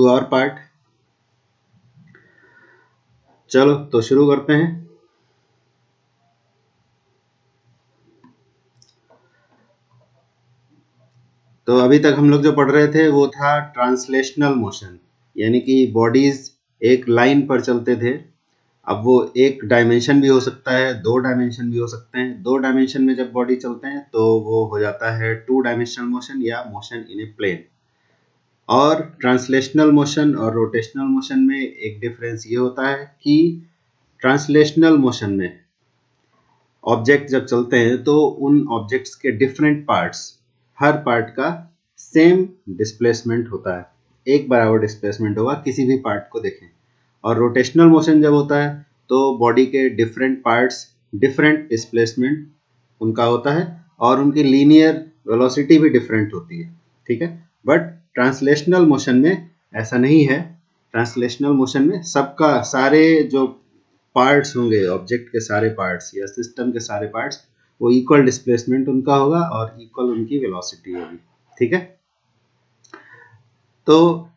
Do our part. चलो तो शुरू करते हैं। तो अभी तक हम लोग जो पढ़ रहे थे वो था ट्रांसलेशनल मोशन, यानी कि बॉडीज एक लाइन पर चलते थे। अब वो एक डायमेंशन भी हो सकता है, दो डायमेंशन भी हो सकते हैं। दो डायमेंशन में जब बॉडी चलते हैं तो वो हो जाता है टू डायमेंशनल मोशन या मोशन इन ए प्लेन। और ट्रांसलेशनल मोशन और रोटेशनल मोशन में एक डिफरेंस ये होता है कि ट्रांसलेशनल मोशन में ऑब्जेक्ट जब चलते हैं तो उन ऑब्जेक्ट्स के डिफरेंट पार्ट्स, हर पार्ट का सेम डिस्प्लेसमेंट होता है, एक बराबर डिस्प्लेसमेंट होगा किसी भी पार्ट को देखें। और रोटेशनल मोशन जब होता है तो बॉडी के डिफरेंट पार्ट्स डिफरेंट डिस्प्लेसमेंट उनका होता है और उनकी लीनियर वेलोसिटी भी डिफरेंट होती है, ठीक है। बट ट्रांसलेशनल मोशन में ऐसा नहीं है। ट्रांसलेशनल मोशन में सबका, सारे जो पार्ट्स होंगे, ऑब्जेक्ट के सारे पार्ट्स या सिस्टम के सारे पार्ट्स, वो इक्वल डिस्प्लेसमेंट उनका होगा और इक्वल उनकी वेलोसिटी होगी, ठीक है। तो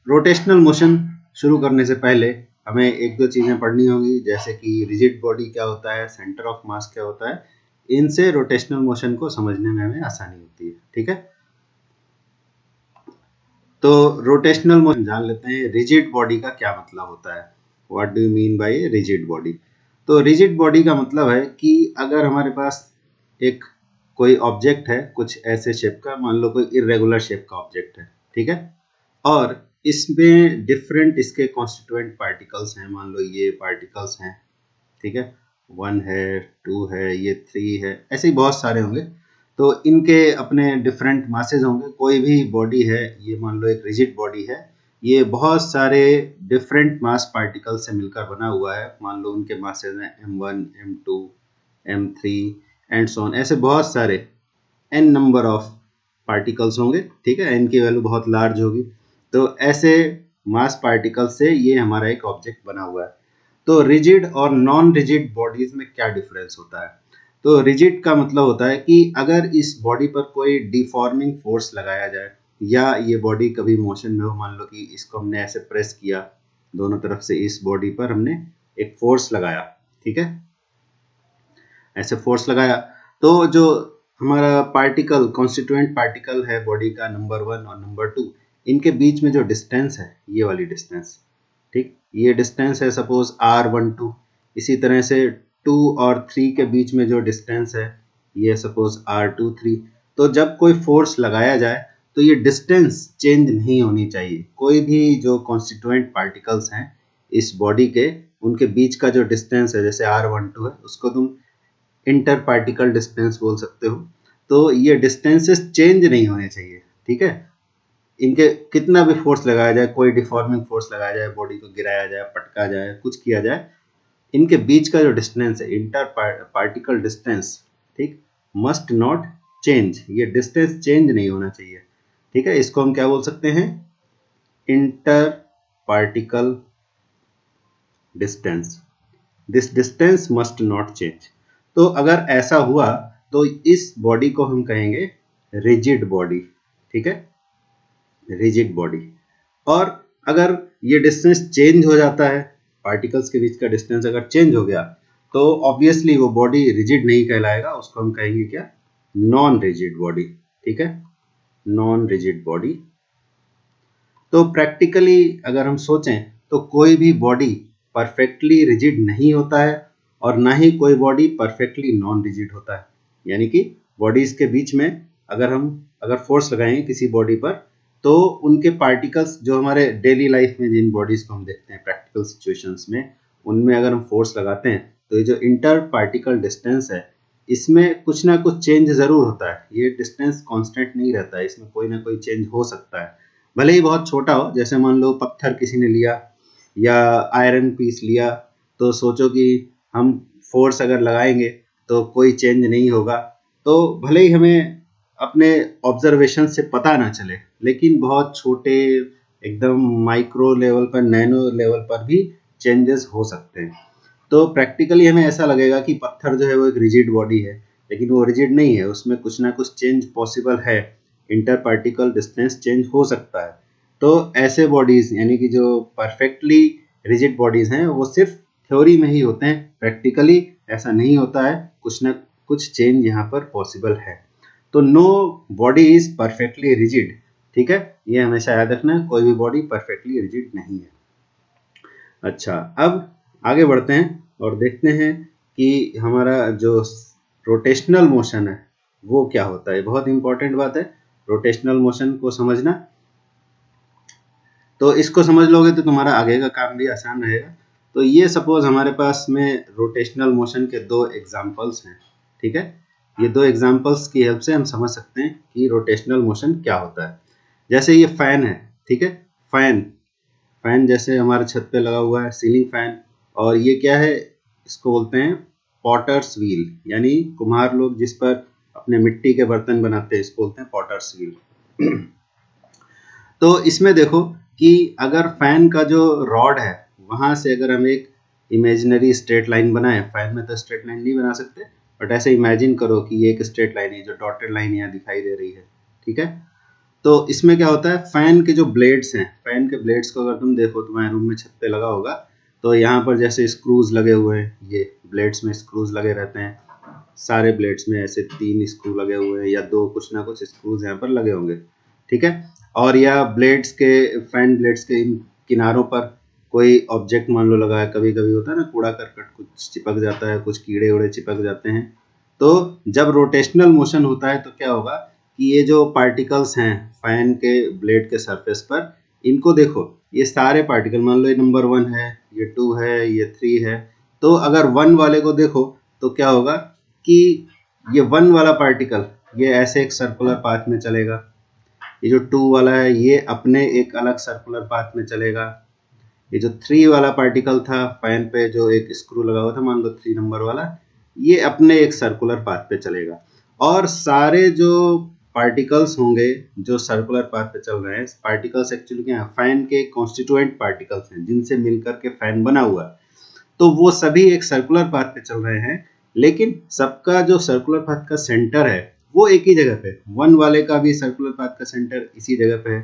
रोटेशनल मोशन शुरू करने से पहले हमें एक दो चीजें पढ़नी होगी, जैसे कि रिजिड बॉडी क्या होता है, सेंटर ऑफ मास क्या होता है। इनसे रोटेशनल मोशन को समझने में हमें आसानी होती है, ठीक है। तो रोटेशनल मोशन जान लेते हैं। रिजिड बॉडी का क्या मतलब होता है, what do you mean by rigid body. तो रिजिड बॉडी का मतलब है कि अगर हमारे पास एक कोई ऑब्जेक्ट है कुछ ऐसे शेप का, मान लो कोई इरेगुलर शेप का ऑब्जेक्ट है, ठीक है, और इसमें डिफरेंट इसके कॉन्स्टिट्यूएंट पार्टिकल्स हैं, मान लो ये पार्टिकल्स हैं, ठीक है, 1 है, 2 है, ये 3 है, ऐसे ही बहुत सारे होंगे। तो इनके अपने डिफरेंट मासेज होंगे। कोई भी बॉडी है, ये मान लो एक रिजिड बॉडी है, ये बहुत सारे डिफरेंट मास पार्टिकल से मिलकर बना हुआ है। मान लो उनके मासेज हैं m1, m2, m3 and so on, ऐसे बहुत सारे n नंबर ऑफ पार्टिकल्स होंगे, ठीक है, n की वैल्यू बहुत लार्ज होगी। तो ऐसे मास पार्टिकल से ये हमारा एक ऑब्जेक्ट बना हुआ है। तो रिजिड और नॉन रिजिड बॉडीज में क्या डिफरेंस होता है। तो रिजिड का मतलब होता है कि अगर इस बॉडी पर कोई डिफॉर्मिंग फोर्स लगाया जाए, या ये बॉडी कभी मोशन में हो, मान लो कि इसको हमने ऐसे प्रेस किया, दोनों तरफ से इस बॉडी पर हमने एक फोर्स लगाया, ठीक है, ऐसे फोर्स लगाया, तो जो हमारा पार्टिकल, कॉन्स्टिट्यूएंट पार्टिकल है बॉडी का, नंबर 1 और नंबर 2, इनके बीच में जो डिस्टेंस है, ये वाली डिस्टेंस, ठीक, ये डिस्टेंस है सपोज r12। इसी तरह से 2 और 3 के बीच में जो डिस्टेंस है, ये सपोज r23। तो जब कोई फोर्स लगाया जाए तो ये डिस्टेंस चेंज नहीं होनी चाहिए। कोई भी जो कॉन्स्टिट्यूएंट पार्टिकल्स हैं इस बॉडी के, उनके बीच का जो डिस्टेंस है, जैसे r12 है, उसको तुम इंटर पार्टिकल डिस्टेंस बोल सकते हो। तो ये डिस्टेंसेस चेंज नहीं होने चाहिए, ठीक है। इनके कितना भी फोर्स लगाया जाए, कोई डिफॉर्मिंग फोर्स लगाया जाए, बॉडी को गिराया जाए, पटका जाए, कुछ किया जाए, इनके बीच का जो डिस्टेंस है, इंटर पार्टिकल डिस्टेंस, ठीक, मस्ट नॉट चेंज। ये डिस्टेंस चेंज नहीं होना चाहिए, ठीक है। इसको हम क्या बोल सकते हैं, inter particle distance. This distance must not change. तो अगर ऐसा हुआ तो इस बॉडी को हम कहेंगे रिजिड बॉडी, ठीक है, रिजिड बॉडी। और अगर ये डिस्टेंस चेंज हो जाता है, पार्टिकल्स के बीच का डिस्टेंस अगर चेंज हो गया, तो ऑब्वियसली वो बॉडी रिजिड नहीं कहलाएगा, उसको हम कहेंगे क्या, नॉन रिजिड बॉडी, ठीक है, नॉन रिजिड बॉडी। तो प्रैक्टिकली अगर हम सोचें तो कोई भी बॉडी परफेक्टली रिजिड नहीं होता है और ना ही कोई बॉडी परफेक्टली नॉन रिजिड होता है। यानी कि बॉडीज के बीच में अगर फोर्स लगाएंगे किसी बॉडी पर, तो उनके पार्टिकल्स, जो हमारे डेली लाइफ में जिन बॉडीज को हम देखते हैं प्रैक्टिकल सिचुएशंस में, उनमें अगर हम फोर्स लगाते हैं तो ये जो इंटर पार्टिकल डिस्टेंस है, इसमें कुछ ना कुछ चेंज जरूर होता है। ये डिस्टेंस कांस्टेंट नहीं रहता है, इसमें कोई ना कोई चेंज हो सकता है, भले ही बहुत छोटा हो। जैसे मान लो पत्थर किसी ने लिया या आयरन पीस लिया, तो सोचो कि हम फोर्स अगर लगाएंगे तो कोई चेंज नहीं होगा, तो भले ही हमें अपने ऑब्जर्वेशन से पता ना चले, लेकिन बहुत छोटे, एकदम माइक्रो लेवल पर, नैनो लेवल पर भी चेंजेस हो सकते हैं। तो प्रैक्टिकली हमें ऐसा लगेगा कि पत्थर जो है वो एक रिजिड बॉडी है, लेकिन वो रिजिड नहीं है, उसमें कुछ ना कुछ चेंज पॉसिबल है, इंटर पार्टिकल डिस्टेंस चेंज हो सकता है। तो ऐसे बॉडीज यानी कि जो परफेक्टली रिजिड बॉडीज हैं वो सिर्फ थ्योरी में ही होते हैं, प्रैक्टिकली ऐसा नहीं होता है, कुछ ना कुछ चेंज यहाँ पर पॉसिबल है। तो nobody is perfectly rigid, ठीक है, ये हमेशा याद रखना, कोई भी बॉडी परफेक्टली रिजिड नहीं है। अच्छा, अब आगे बढ़ते हैं और देखते हैं कि हमारा जो रोटेशनल मोशन है वो क्या होता है। बहुत इंपॉर्टेंट बात है रोटेशनल मोशन को समझना, तो इसको समझ लोगे तो तुम्हारा आगे का काम भी आसान रहेगा। तो ये सपोज हमारे पास में रोटेशनल मोशन के दो एग्जांपल्स हैं, ठीक है, ये दो एग्जांपल्स की हेल्प से हम समझ सकते हैं कि रोटेशनल मोशन क्या होता है। जैसे ये फैन है, ठीक है, फैन फैन जैसे हमारे छत पे लगा हुआ है, सीलिंग फैन, और ये क्या है, इसको बोलते हैं पॉटर्स व्हील, यानी कुम्हार लोग जिस पर अपने मिट्टी के बर्तन बनाते हैं इसको बोलते हैं पॉटर्स व्हील। तो इसमें देखो कि अगर फैन का जो रॉड है वहां से अगर हम एक इमेजिनरी स्ट्रेट लाइन बनाए, फैन में तो स्ट्रेट लाइन नहीं बना सकते, बट ऐसे इमेजिन करो कि ये एक स्ट्रेट लाइन है, जो डॉटेड लाइन यहाँ दिखाई दे रही है, ठीक है। तो इसमें क्या होता है, फैन के जो ब्लेड्स हैं, फैन के ब्लेड्स को अगर तुम देखो, तुम्हारे रूम में छत पे लगा होगा, तो यहाँ पर जैसे स्क्रूज लगे हुए हैं, ये ब्लेड्स में स्क्रूज लगे रहते हैं, सारे ब्लेड्स में ऐसे 3 स्क्रू लगे हुए हैं या 2, कुछ ना कुछ स्क्रूज यहाँ पर लगे होंगे, ठीक है। और या ब्लेड्स के, फैन ब्लेड्स के इन किनारों पर कोई ऑब्जेक्ट मान लो लगा है, कभी कभी होता है ना कूड़ा करकट कुछ चिपक जाता है, कुछ कीड़े उड़े चिपक जाते हैं। तो जब रोटेशनल मोशन होता है तो क्या होगा कि ये जो पार्टिकल्स हैं फैन के ब्लेड के सरफेस पर, इनको देखो, ये सारे पार्टिकल, मान लो ये नंबर 1 है, ये 2 है, ये 3 है, तो अगर 1 वाले को देखो तो क्या होगा कि ये 1 वाला पार्टिकल ये ऐसे एक सर्कुलर पाथ में चलेगा, ये जो 2 वाला है ये अपने एक अलग सर्कुलर पाथ में चलेगा, ये जो 3 वाला पार्टिकल था फैन पे जो एक स्क्रू लगा हुआ था, मान लो 3 नंबर वाला, ये अपने एक सर्कुलर पाथ पे चलेगा। और सारे जो पार्टिकल्स होंगे जो सर्कुलर पाथ पे चल रहे हैं, पार्टिकल्स एक्चुअली क्या है, फैन के कॉन्स्टिट्यूएंट पार्टिकल्स हैं जिनसे मिलकर के फैन बना हुआ है, तो वो सभी एक सर्कुलर पाथ पे चल रहे हैं, लेकिन सबका जो सर्कुलर पाथ का सेंटर है वो एक ही जगह पे, 1 वाले का भी सर्कुलर पाथ का सेंटर इसी जगह पे है,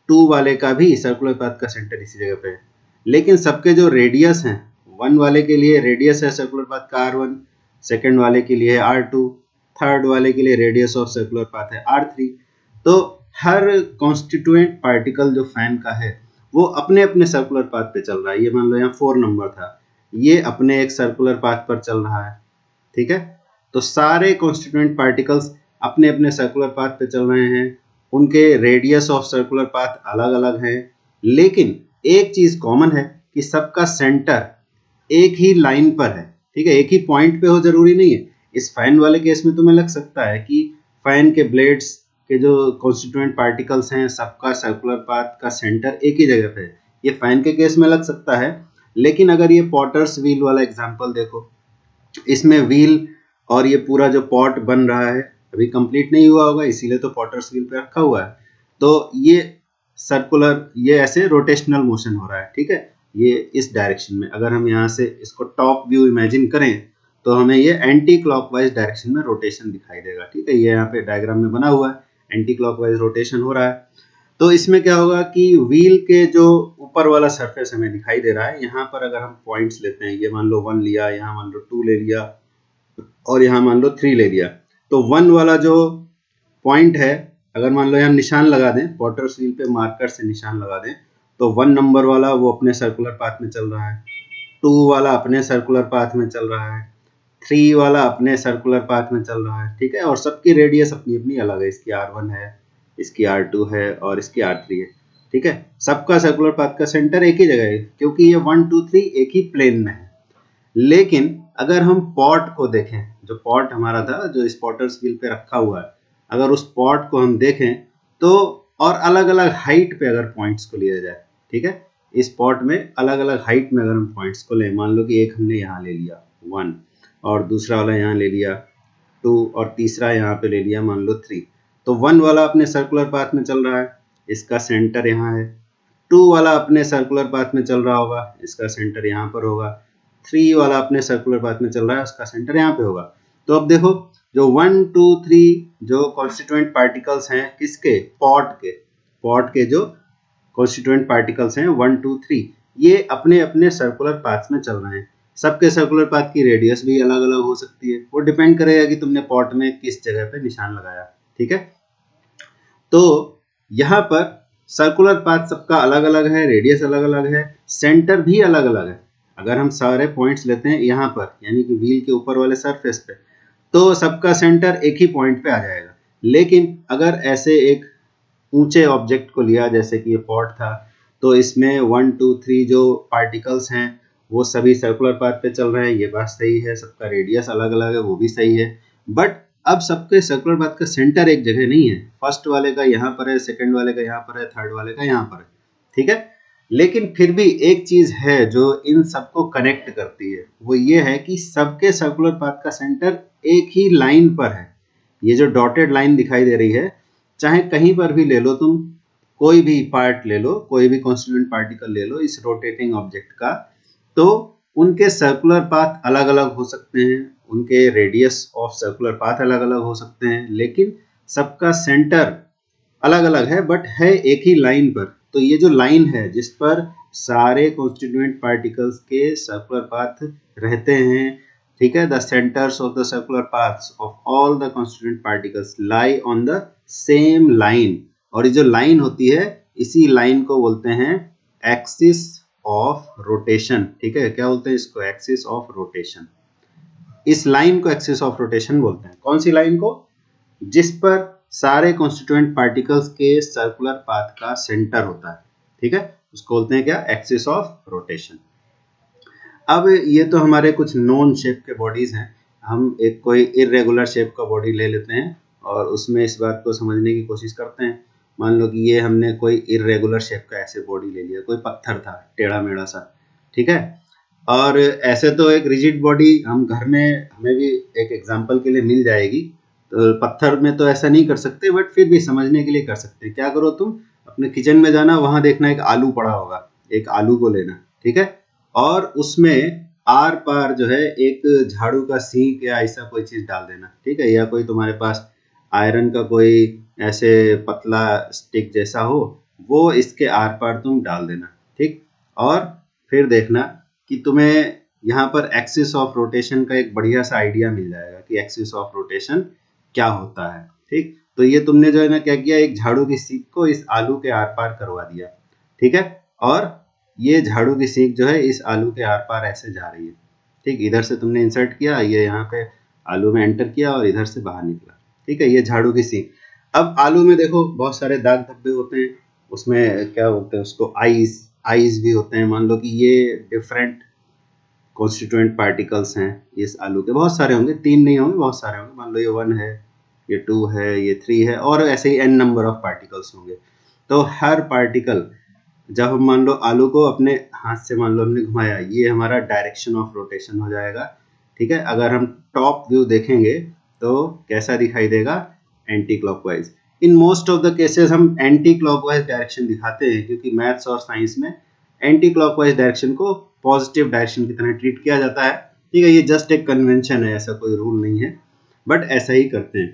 2 वाले का भी सर्कुलर पाथ का सेंटर इसी जगह पे है, लेकिन सबके जो रेडियस हैं, 1 वाले के लिए रेडियस है सर्कुलर पाथ का R1, सेकेंड वाले के लिए R2, थर्ड वाले के लिए रेडियस ऑफ सर्कुलर पाथ है R3। तो हर कॉन्स्टिट्यूएंट पार्टिकल जो फैन का है वो अपने अपने सर्कुलर पाथ पे चल रहा है। ये मान लो यहाँ 4 नंबर था, ये अपने एक सर्कुलर पाथ पर चल रहा है, ठीक है। तो सारे कॉन्स्टिट्यूएंट पार्टिकल्स अपने अपने सर्कुलर पाथ पे चल रहे हैं, उनके रेडियस ऑफ सर्कुलर पाथ अलग अलग है, लेकिन एक चीज कॉमन है कि सबका सेंटर एक ही लाइन पर है, ठीक है, एक ही पॉइंट पे हो जरूरी नहीं है। इस फैन वाले केस में तुम्हें लग सकता है कि फैन के ब्लेड्स के जो कॉन्स्टिट्यूएंट पार्टिकल्स हैं सबका सर्कुलर पाथ का सेंटर एक ही जगह पे है, ये फैन के केस में लग सकता है। लेकिन अगर ये पॉटर्स व्हील वाला एग्जांपल देखो, इसमें व्हील और ये पूरा जो पॉट बन रहा है अभी कंप्लीट नहीं हुआ होगा, इसीलिए तो पॉटर्स व्हील पे रखा हुआ है, तो ये सर्कुलर, ये ऐसे रोटेशनल मोशन हो रहा है, ठीक है, ये इस डायरेक्शन में। अगर हम यहाँ से इसको टॉप व्यू इमेजिन करें तो हमें ये एंटी क्लॉकवाइज डायरेक्शन में रोटेशन दिखाई देगा, ठीक है, ये यहाँ पे डायग्राम में बना हुआ है, एंटी क्लॉकवाइज रोटेशन हो रहा है। तो इसमें क्या होगा कि व्हील के जो ऊपर वाला सरफेस हमें दिखाई दे रहा है, यहाँ पर अगर हम पॉइंट्स लेते हैं, ये मान लो 1 लिया, यहाँ मान लो 2 ले लिया, और यहाँ मान लो 3 ले लिया, तो 1 वाला जो पॉइंट है, अगर मान लो यहाँ निशान लगा दें, पॉटर्स व्हील पे मार्कर से निशान लगा दें, तो 1 नंबर वाला वो अपने सर्कुलर पाथ में चल रहा है, 2 वाला अपने सर्कुलर पाथ में चल रहा है, 3 वाला अपने सर्कुलर पाथ में चल रहा है, ठीक है, और सबकी रेडियस अपनी अपनी अलग है, इसकी R1 है, इसकी R2 है और इसकी R3 है, ठीक है, सबका सर्कुलर पाथ का सेंटर एक ही जगह है क्योंकि ये 1 2 3 एक ही प्लेन में है। लेकिन अगर हम पॉट को देखें, जो पॉट हमारा था जो इस पॉटर्स व्हील पे रखा हुआ है, अगर उस पॉट को हम देखें तो, और अलग अलग हाइट पे अगर पॉइंट्स को लिया जाए, ठीक है, इस पॉट में अलग अलग हाइट में अगर हम पॉइंट्स को लें, मान लो कि एक हमने यहाँ ले लिया 1, और दूसरा वाला यहाँ ले लिया 2, और तीसरा यहाँ पे ले लिया मान लो 3, तो 1 वाला अपने सर्कुलर पाथ में चल रहा है, इसका सेंटर यहाँ है, 2 वाला अपने सर्कुलर पाथ में चल रहा होगा, इसका सेंटर यहाँ पर होगा, 3 वाला अपने सर्कुलर पाथ में चल रहा है, उसका सेंटर यहाँ पे होगा। तो अब देखो जो 1 2 3 जो कॉन्स्टिट्यूएंट पार्टिकल्स हैं किसके, पॉट के जो कॉन्स्टिट्यूएंट पार्टिकल्स हैं 1 2 3, ये अपने अपने सर्कुलर पाथ में चल रहे हैं। सबके सर्कुलर पाथ की रेडियस भी अलग अलग हो सकती है, वो डिपेंड करेगा कि तुमने पॉट में किस जगह पे निशान लगाया। ठीक है, तो यहाँ पर सर्कुलर पाथ सबका अलग अलग है, रेडियस अलग अलग है, सेंटर भी अलग अलग है। अगर हम सारे पॉइंट्स लेते हैं यहाँ पर, यानी कि व्हील के ऊपर वाले सरफेस पे, तो सबका सेंटर एक ही पॉइंट पे आ जाएगा। लेकिन अगर ऐसे एक ऊंचे ऑब्जेक्ट को लिया, जैसे कि ये पॉट था, तो इसमें 1 2 3 जो पार्टिकल्स हैं वो सभी सर्कुलर पाथ पे चल रहे हैं, ये बात सही है। सबका रेडियस अलग अलग है, वो भी सही है। बट अब सबके सर्कुलर पाथ का सेंटर एक जगह नहीं है। फर्स्ट वाले का यहाँ पर है, सेकंड वाले का यहाँ पर है, थर्ड वाले का यहाँ पर है। ठीक है, लेकिन फिर भी एक चीज है जो इन सबको कनेक्ट करती है, वो ये है कि सबके सर्कुलर पाथ का सेंटर एक ही लाइन पर है। ये जो डॉटेड लाइन दिखाई दे रही है, चाहे कहीं पर भी ले लो तुम, कोई भी पार्ट ले लो, कोई भी कॉन्स्टिट्यूएंट पार्टिकल ले लो इस रोटेटिंग ऑब्जेक्ट का, तो उनके सर्कुलर पाथ अलग अलग हो सकते हैं, उनके रेडियस ऑफ सर्कुलर पाथ अलग अलग हो सकते हैं, लेकिन सबका सेंटर अलग अलग है, बट है एक ही लाइन पर। तो ये जो लाइन है जिस पर सारे कॉन्स्टिट्यूएंट पार्टिकल्स के सर्कुलर पाथ रहते हैं, ठीक है, the centres of the circular paths of all the constituent particles lie on the same line. और ये जो लाइन होती है, इसी लाइन को बोलते हैं एक्सिस ऑफ रोटेशन। ठीक है, क्या बोलते हैं इसको? Axis of rotation. इस लाइन को एक्सिस ऑफ रोटेशन बोलते हैं। कौन सी लाइन को? जिस पर सारे कॉन्स्टिट्यूएंट पार्टिकल्स के सर्कुलर पाथ का सेंटर होता है। ठीक है, उसको बोलते हैं क्या? Axis of rotation. अब ये तो हमारे कुछ नॉन शेप के बॉडीज हैं। हम एक कोई इरेगुलर शेप का बॉडी ले लेते हैं और उसमें इस बात को समझने की कोशिश करते हैं। मान लो कि ये हमने कोई इरेगुलर शेप का ऐसे बॉडी ले लिया, कोई पत्थर था टेढ़ा मेढ़ा सा। ठीक है, और ऐसे तो एक रिजिड बॉडी हम घर में हमें भी एक एग्जांपल के लिए मिल जाएगी। तो पत्थर में तो ऐसा नहीं कर सकते, बट फिर भी समझने के लिए कर सकते हैं। क्या करो तुम, अपने किचन में जाना, वहां देखना एक आलू पड़ा होगा, एक आलू को लेना। ठीक है, और उसमें आर पार जो है एक झाड़ू का सींक या ऐसा कोई चीज डाल देना। ठीक है, या कोई तुम्हारे पास आयरन का कोई ऐसे पतला स्टिक जैसा हो, वो इसके आर पार तुम डाल देना। ठीक, और फिर देखना कि तुम्हें यहाँ पर एक्सिस ऑफ रोटेशन का एक बढ़िया सा आइडिया मिल जाएगा कि एक्सिस ऑफ रोटेशन क्या होता है। ठीक, तो ये तुमने जो है ना क्या किया, एक झाड़ू की सीख को इस आलू के आर पार करवा दिया। ठीक है, और ये झाड़ू की सीख जो है इस आलू के आर पार ऐसे जा रही है। ठीक, इधर से तुमने इंसर्ट किया, ये यहाँ पे आलू में एंटर किया और इधर से बाहर निकला। ठीक है, ये झाड़ू की सीख। अब आलू में देखो बहुत सारे दाग धब्बे होते हैं, उसमें क्या बोलते हैं उसको, आइज भी होते हैं। मान लो कि ये डिफरेंट कॉन्स्टिट्यूएंट पार्टिकल्स हैं इस आलू के, बहुत सारे होंगे, 3 नहीं होंगे, बहुत सारे होंगे। मान लो ये 1 है, ये 2 है, ये 3 है, और ऐसे ही n नंबर ऑफ पार्टिकल्स होंगे। तो हर पार्टिकल, जब हम मान लो आलू को अपने हाथ से मान लो हमने घुमाया, ये हमारा डायरेक्शन ऑफ रोटेशन हो जाएगा। ठीक है, अगर हम टॉप व्यू देखेंगे तो कैसा दिखाई देगा? Anti clockwise. In most of the cases हम एंटी क्लॉकवाइज डायरेक्शन दिखाते हैं, क्योंकि मैथ्स और साइंस में एंटी क्लॉकवाइज डायरेक्शन को पॉजिटिव डायरेक्शन की तरह ट्रीट किया जाता है। ठीक है, ये जस्ट एक कन्वेंशन है, ऐसा कोई रूल नहीं है, बट ऐसा ही करते हैं।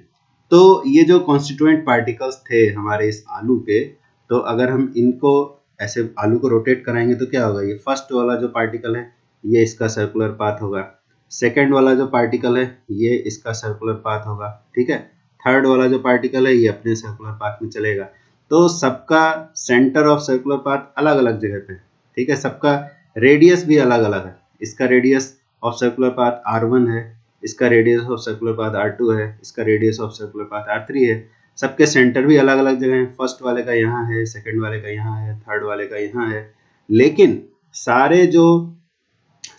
तो ये जो कॉन्स्टिट्यूएंट पार्टिकल्स थे हमारे इस आलू के, तो अगर हम इनको ऐसे आलू को रोटेट कराएंगे तो क्या होगा? ये फर्स्ट वाला जो पार्टिकल है ये इसका सर्कुलर पाथ होगा, सेकंड वाला जो पार्टिकल है ये इसका सर्कुलर पाथ होगा। ठीक है, थर्ड वाला जो पार्टिकल है ये अपने सर्कुलर पाथ में चलेगा। तो सबका सेंटर ऑफ सर्कुलर पाथ अलग अलग जगह पे। ठीक है, सबका रेडियस भी अलग अलग है। इसका radius of circular path R1 है, इसका radius of circular path R2 है, इसका radius of circular path R3 है। सबके सेंटर भी अलग अलग जगह हैं। फर्स्ट वाले का यहाँ है, सेकंड वाले का यहाँ है, थर्ड वाले का यहाँ है, लेकिन सारे जो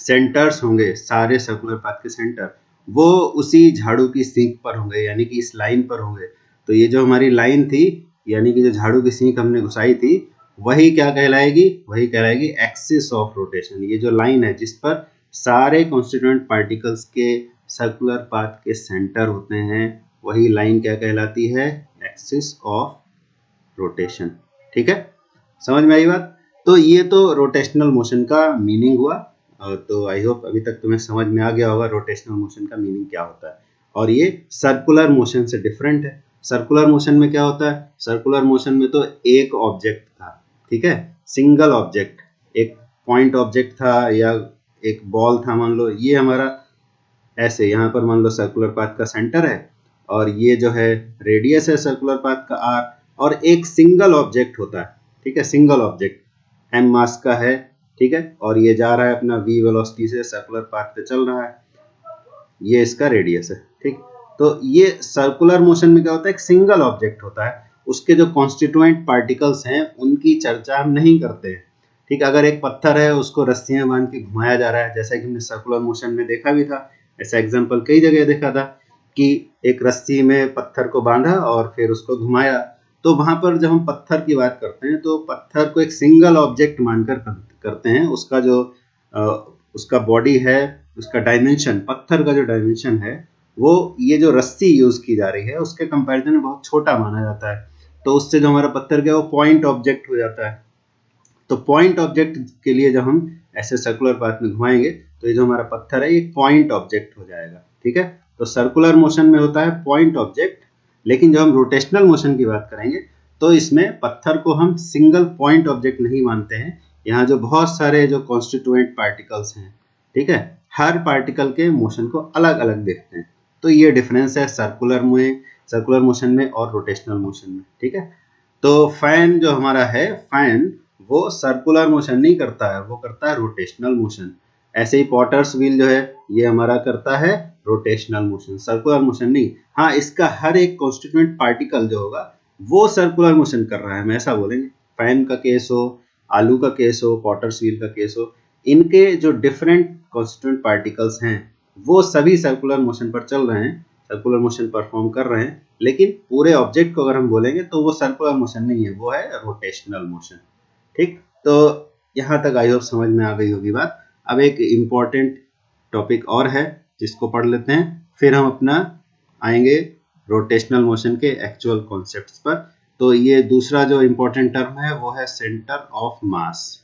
सेंटर्स होंगे, सारे सर्कुलर पाथ के सेंटर, वो उसी झाड़ू की सींक पर होंगे, यानी कि इस लाइन पर होंगे। तो ये जो हमारी लाइन थी, यानी कि जो झाड़ू की सींक हमने घुसाई थी, वही क्या कहलाएगी? वही कहलाएगी एक्सिस ऑफ रोटेशन। ये जो लाइन है जिस पर सारे कॉन्स्टिट्यूएंट पार्टिकल्स के सर्कुलर पाथ के सेंटर होते हैं, वही लाइन क्या कहलाती है? Axis of rotation. ठीक है, समझ में आई बात? तो ये तो रोटेशनल मोशन का मीनिंग हुआ। तो आई होप अभी तक तुम्हें समझ में आ गया होगा रोटेशनल मोशन का मीनिंग क्या होता है। और ये सर्कुलर मोशन से डिफरेंट है। सर्कुलर मोशन में क्या होता है? सर्कुलर मोशन में तो एक ऑब्जेक्ट था, ठीक है, सिंगल ऑब्जेक्ट, एक पॉइंट ऑब्जेक्ट था या एक बॉल था, मान लो ये हमारा ऐसे, यहाँ पर मान लो सर्कुलर पाथ का सेंटर है और ये जो है रेडियस है सर्कुलर पाथ का r, और एक सिंगल ऑब्जेक्ट होता है, ठीक है, सिंगल ऑब्जेक्ट m मास का है, ठीक है, और ये जा रहा है अपना v वेलोसिटी से सर्कुलर पाथ पे चल रहा है, ये इसका रेडियस है, ठीक। तो ये सर्कुलर मोशन में क्या होता है, एक सिंगल ऑब्जेक्ट होता है, उसके जो कॉन्स्टिट्यूएंट पार्टिकल्स हैं उनकी चर्चा हम नहीं करते हैं, ठीक। अगर एक पत्थर है उसको रस्सियां बांध के घुमाया जा रहा है, जैसा कि हमने सर्कुलर मोशन में देखा भी था, ऐसा एग्जांपल कई जगह देखा था कि एक रस्सी में पत्थर को बांधा और फिर उसको घुमाया, तो वहां पर जब हम पत्थर की बात करते हैं तो पत्थर को एक सिंगल ऑब्जेक्ट मानकर करते हैं, उसका जो उसका बॉडी है, उसका डायमेंशन, पत्थर का जो डायमेंशन है वो ये जो रस्सी यूज की जा रही है उसके कंपैरिजन में बहुत छोटा माना जाता है, तो उससे जो हमारा पत्थर क्या है वो पॉइंट ऑब्जेक्ट हो जाता है। तो पॉइंट ऑब्जेक्ट के लिए जब हम ऐसे सर्कुलर पाथ में घुमाएंगे तो ये जो हमारा पत्थर है ये पॉइंट ऑब्जेक्ट हो जाएगा, ठीक है। तो सर्कुलर मोशन में होता है पॉइंट ऑब्जेक्ट, लेकिन जब हम रोटेशनल मोशन की बात करेंगे तो इसमें पत्थर को हम सिंगल पॉइंट ऑब्जेक्ट नहीं मानते हैं, यहाँ जो बहुत सारे जो कॉन्स्टिट्यूएंट पार्टिकल्स हैं, ठीक है, हर पार्टिकल के मोशन को अलग अलग देखते हैं। तो ये डिफरेंस है सर्कुलर मोशन में और रोटेशनल मोशन में, ठीक है। तो फैन जो हमारा है, फैन वो सर्कुलर मोशन नहीं करता है, वो करता है रोटेशनल मोशन। ऐसे ही पॉटर्स व्हील जो है ये हमारा करता है रोटेशनल मोशन, सर्कुलर मोशन नहीं। हाँ, इसका हर एक कॉन्स्टिट्यूएंट पार्टिकल जो होगा वो सर्कुलर मोशन कर रहा है, हम ऐसा बोलेंगे। फैन का केस हो, आलू का केस हो, पॉटर्स व्हील का केस हो, इनके जो डिफरेंट कॉन्स्टिट्यूएंट पार्टिकल्स हैं वो सभी सर्कुलर मोशन पर चल रहे हैं, सर्कुलर मोशन परफॉर्म कर रहे हैं, लेकिन पूरे ऑब्जेक्ट को अगर हम बोलेंगे तो वो सर्कुलर मोशन नहीं है, वो है रोटेशनल मोशन, ठीक। तो यहाँ तक आई होप समझ में आ गई होगी बात। अब एक इम्पॉर्टेंट टॉपिक और है जिसको पढ़ लेते हैं, फिर हम अपना आएंगे रोटेशनल मोशन के एक्चुअल कॉन्सेप्ट्स पर। तो ये दूसरा जो इम्पोर्टेंट टर्म है वो है सेंटर ऑफ मास,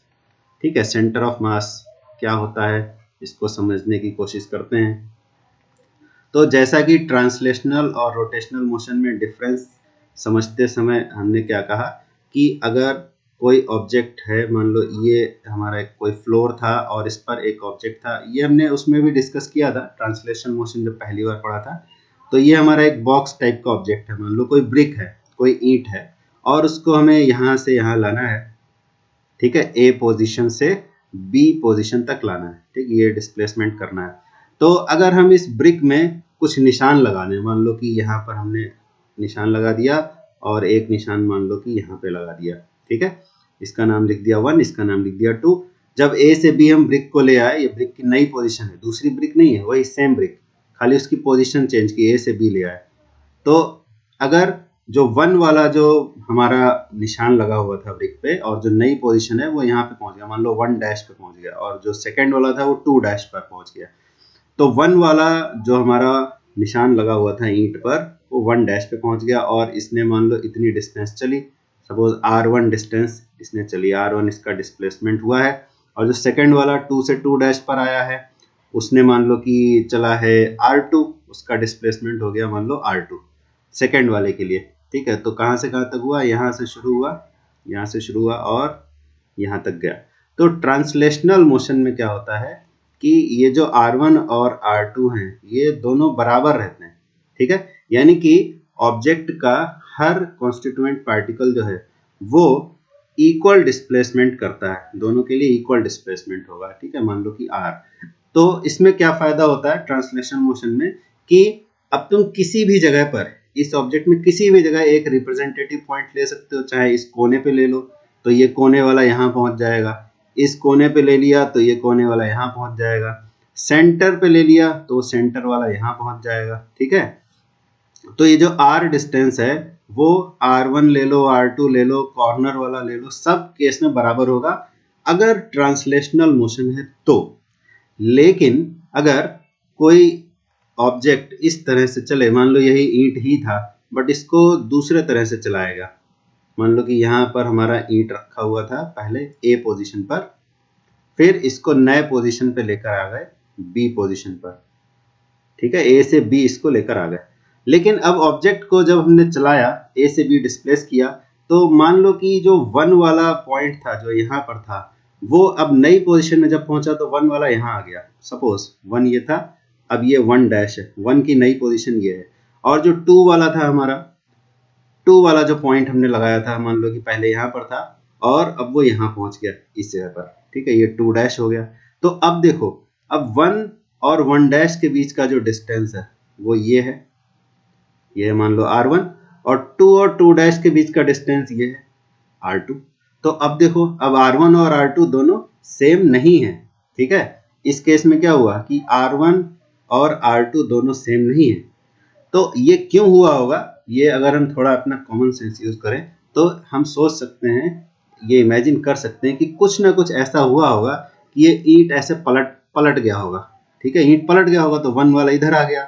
ठीक है। सेंटर ऑफ मास क्या होता है इसको समझने की कोशिश करते हैं। तो जैसा कि ट्रांसलेशनल और रोटेशनल मोशन में डिफरेंस समझते समय हमने क्या कहा कि अगर कोई ऑब्जेक्ट है, मान लो ये हमारा कोई फ्लोर था और इस पर एक ऑब्जेक्ट था, ये हमने उसमें भी डिस्कस किया था ट्रांसलेशनल मोशन जब पहली बार पढ़ा था। तो ये हमारा एक बॉक्स टाइप का ऑब्जेक्ट है, मान लो कोई ब्रिक है, कोई ईंट है, और उसको हमें यहाँ से यहाँ लाना है, ठीक है, ए पोजीशन से बी पोजीशन तक लाना है, ठीक, ये डिस्प्लेसमेंट करना है। तो अगर हम इस ब्रिक में कुछ निशान लगा दें, मान लो कि यहाँ पर हमने निशान लगा दिया और एक निशान मान लो कि यहाँ पे लगा दिया, ठीक है, इसका नाम लिख दिया 1, इसका नाम लिख दिया 2। जब ए से बी हम ब्रिक को ले आए, ये ब्रिक की नई पोजीशन है, दूसरी ब्रिक नहीं है, वही सेम ब्रिक, खाली उसकी पोजीशन चेंज की, ए से बी ले आए। तो अगर जो 1 वाला जो हमारा निशान लगा हुआ था ब्रिक पे और जो नई पोजीशन है वो यहाँ पे पहुंच गया, मान लो 1 डैश पे पहुंच गया, और जो सेकंड वाला था वो 2 डैश पर पहुंच गया, तो 1 वाला जो हमारा निशान लगा हुआ था ईंट पर वो 1 डैश पे पहुंच गया, और इसने मान लो इतनी डिस्टेंस चली, सपोज r1 डिस्टेंस इसने चली, r1 इसका डिस्प्लेसमेंट हुआ है, और जो सेकंड वाला 2 से 2 डैश पर आया है उसने मान लो कि चला है r2, उसका डिस्प्लेसमेंट हो गया मान लो r2 सेकंड वाले के लिए, ठीक है। तो कहाँ से कहाँ तक हुआ, यहाँ से शुरू हुआ, यहाँ से शुरू हुआ और यहाँ तक गया। तो ट्रांसलेशनल मोशन में क्या होता है कि ये जो r1 और r2 हैं ये दोनों बराबर रहते हैं, ठीक है, यानी कि ऑब्जेक्ट का हर कॉन्स्टिट्यूएंट पार्टिकल जो है वो इक्वल डिस्प्लेसमेंट करता है, दोनों के लिए इक्वल डिस्प्लेसमेंट होगा, ठीक है, मान लो कि r। तो इसमें क्या फायदा होता है ट्रांसलेशनल मोशन में कि अब तुम किसी भी जगह पर इस ऑब्जेक्ट में किसी भी जगह एक रिप्रेजेंटेटिव पॉइंट ले सकते हो, चाहे इस कोने पे ले लो तो ये कोने वाला यहाँ पहुंच जाएगा, इस कोने पे ले लिया तो ये कोने वाला यहाँ पहुंच जाएगा, सेंटर पे ले लिया तो सेंटर वाला यहाँ पहुंच जाएगा, ठीक है। तो ये जो r डिस्टेंस है वो r1 ले लो, r2 ले लो, कॉर्नर वाला ले लो, सब केस में बराबर होगा अगर ट्रांसलेशनल मोशन है तो। लेकिन अगर कोई ऑब्जेक्ट इस तरह से चले, मान लो यही ईंट ही था बट इसको दूसरे तरह से चलाएगा, मान लो कि यहाँ पर हमारा ईंट रखा हुआ था पहले ए पोजीशन पर, फिर इसको नए पोजीशन पे लेकर आ गए बी पोजीशन पर, ठीक है, ए से बी इसको लेकर आ गए। लेकिन अब ऑब्जेक्ट को जब हमने चलाया, ए से बी डिस्प्लेस किया, तो मान लो कि जो 1 वाला पॉइंट था जो यहाँ पर था, वो अब नई पोजीशन में जब पहुंचा तो 1 वाला यहाँ आ गया। सपोज 1 ये था, अब ये 1 डैश है, 1 की नई पोजीशन ये है। और जो 2 वाला था हमारा, 2 वाला जो पॉइंट हमने लगाया था, मान लो कि पहले यहाँ पर था और अब वो यहाँ पहुंच गया इस जगह पर, ठीक है, ये 2 डैश हो गया। तो अब देखो, अब 1 और 1 डैश के बीच का जो डिस्टेंस है वो ये है, ये मान लो R1, और 2 और 2 डैश के बीच का डिस्टेंस ये है R2। तो अब देखो, अब R1 और R2 दोनों सेम नहीं है, ठीक है। इस केस में क्या हुआ कि R1 और R2 दोनों सेम नहीं है। तो ये क्यों हुआ होगा, ये अगर हम थोड़ा अपना कॉमन सेंस यूज करें तो हम सोच सकते हैं, ये इमेजिन कर सकते हैं कि कुछ ना कुछ ऐसा हुआ होगा कि ये ईंट ऐसे पलट गया होगा, ठीक है। ईंट पलट गया होगा तो 1 वाला इधर आ गया,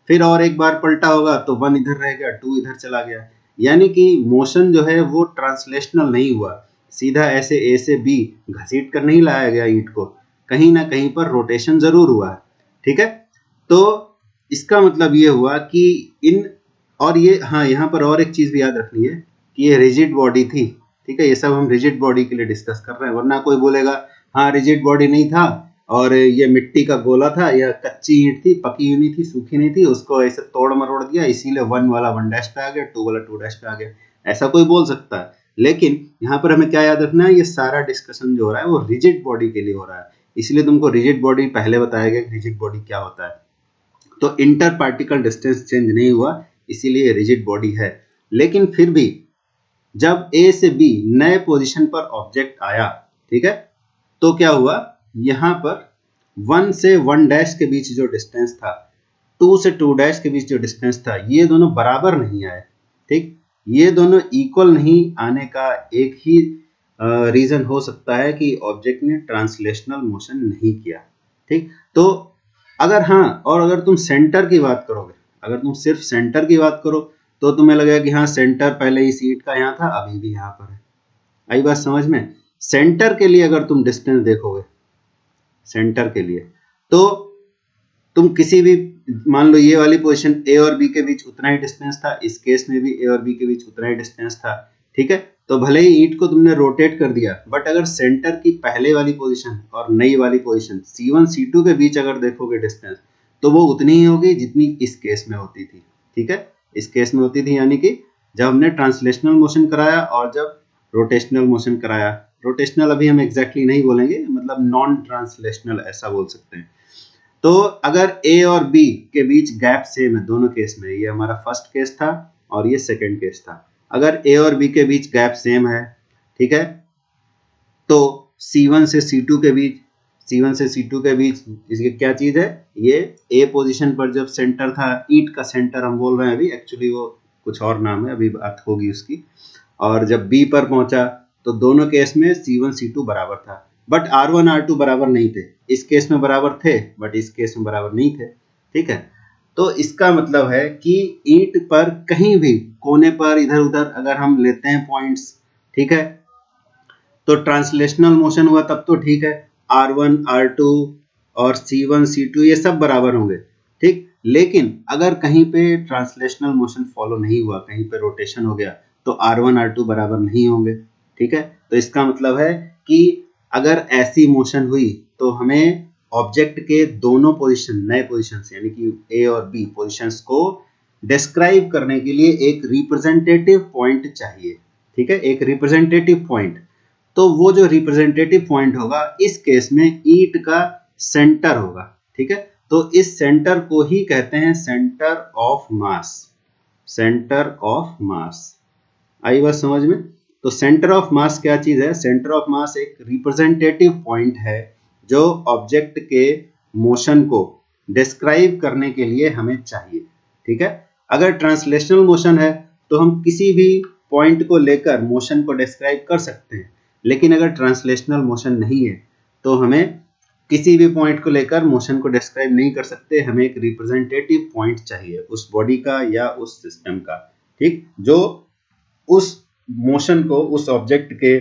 फिर और एक बार पलटा होगा तो 1 इधर रह गया, 2 इधर चला गया। यानी कि मोशन जो है वो ट्रांसलेशनल नहीं हुआ, सीधा ऐसे ए से बी घसीट कर नहीं लाया गया ईंट को, कहीं ना कहीं पर रोटेशन जरूर हुआ है, ठीक है। तो इसका मतलब ये हुआ कि इन, और ये, हाँ, यहाँ पर और एक चीज भी याद रखनी है कि ये रिजिड बॉडी थी, ठीक है। ये सब हम रिजिड बॉडी के लिए डिस्कस कर रहे हैं, वरना कोई बोलेगा हाँ रिजिड बॉडी नहीं था और ये मिट्टी का गोला था, या कच्ची ईंट थी, पकी हुई नहीं थी, सूखी नहीं थी, उसको ऐसे तोड़ मरोड़ दिया इसीलिए 1 वाला 1 डैश पे आ गया, 2 वाला 2 डैश पे आ गया, ऐसा कोई बोल सकता है। लेकिन यहाँ पर हमें क्या याद रखना है, ये सारा डिस्कशन जो हो रहा है वो रिजिड बॉडी के लिए हो रहा है, इसलिए तुमको रिजिड बॉडी पहले बताया गया कि रिजिड बॉडी क्या होता है। तो इंटर पार्टिकल डिस्टेंस चेंज नहीं हुआ, इसीलिए रिजिड बॉडी है। लेकिन फिर भी जब ए से बी नए पोजीशन पर ऑब्जेक्ट आया, ठीक है, तो क्या हुआ, यहां पर 1 से 1 डैश के बीच जो डिस्टेंस था, 2 से 2 डैश के बीच जो डिस्टेंस था, ये दोनों बराबर नहीं आए, ठीक। ये दोनों इक्वल नहीं आने का एक ही रीजन हो सकता है कि ऑब्जेक्ट ने ट्रांसलेशनल मोशन नहीं किया, ठीक। तो अगर, हाँ, और अगर तुम सेंटर की बात करोगे, अगर तुम सिर्फ सेंटर की बात करो तो तुम्हें लगेगा कि हाँ सेंटर पहले इस ईंट का यहाँ था, अभी भी यहाँ पर है। आई बात समझ में? सेंटर के लिए अगर तुम डिस्टेंस देखोगे, सेंटर के लिए, तो तुम किसी भी, मान लो ये वाली पोजीशन ए और बी के बीच उतना ही डिस्टेंस था, इस केस में भी ए और बी के बीच उतना ही डिस्टेंस था, ठीक है। तो भले ही ईंट को तुमने रोटेट कर दिया, बट अगर सेंटर की पहले वाली पोजीशन और नई वाली पोजीशन C1 C2 के बीच अगर देखोगे डिस्टेंस, तो वो उतनी ही होगी जितनी इस केस में होती थी, ठीक है, इस केस में होती थी। यानी कि जब हमने ट्रांसलेशनल मोशन कराया और जब रोटेशनल मोशन कराया, रोटेशनल अभी हम एग्जैक्टली नहीं बोलेंगे, मतलब नॉन ट्रांसलेशनल ऐसा बोल सकते हैं। तो अगर ए और बी के बीच गैप सेम है दोनों केस में, ये हमारा फर्स्ट केस था और ये सेकंड केस था, अगर ए और बी के बीच गैप सेम है, ठीक है, तो C1 से C2 के बीच, C1 से C2 के बीच इसकी क्या चीज है, ये ए पोजीशन पर जब सेंटर था, ईंट का सेंटर हम बोल रहे हैं अभी, एक्चुअली वो कुछ और नाम है, अभी बात होगी उसकी। और जब बी पर पहुंचा तो दोनों केस में C1 C2 बराबर था, बट R1 R2 बराबर नहीं थे। इस केस में बराबर थे बट इस केस में बराबर नहीं थे, ठीक है। तो इसका मतलब है कि ईंट पर कहीं भी कोने पर इधर उधर अगर हम लेते हैं पॉइंट्स, ठीक है, तो ट्रांसलेशनल मोशन हुआ तब तो ठीक है, R1 R2 और C1 C2 ये सब बराबर होंगे, ठीक। लेकिन अगर कहीं पे ट्रांसलेशनल मोशन फॉलो नहीं हुआ, कहीं पे रोटेशन हो गया, तो R1 R2 बराबर नहीं होंगे, ठीक है। तो इसका मतलब है कि अगर ऐसी मोशन हुई तो हमें ऑब्जेक्ट के दोनों पोजीशन, नए पोजीशन यानी कि ए और बी पोजीशंस को डिस्क्राइब करने के लिए एक रिप्रेजेंटेटिव पॉइंट चाहिए, ठीक है, एक रिप्रेजेंटेटिव पॉइंट। तो वो जो रिप्रेजेंटेटिव पॉइंट होगा इस केस में ईंट का सेंटर होगा, ठीक है। तो इस सेंटर को ही कहते हैं centre of mass, centre of mass. आई बात समझ में? तो सेंटर ऑफ मास क्या चीज है? सेंटर ऑफ मास एक रिप्रेजेंटेटिव पॉइंट है जो ऑब्जेक्ट के मोशन को डिस्क्राइब करने के लिए हमें चाहिए, ठीक है। अगर ट्रांसलेशनल मोशन है तो हम किसी भी पॉइंट को लेकर मोशन को डिस्क्राइब कर सकते हैं, लेकिन अगर ट्रांसलेशनल मोशन नहीं है तो हमें किसी भी पॉइंट को लेकर मोशन को डिस्क्राइब नहीं कर सकते, हमें एक रिप्रेजेंटेटिव पॉइंट चाहिए उस बॉडी का या उस सिस्टम का, ठीक, जो उस मोशन को, उस ऑब्जेक्ट के,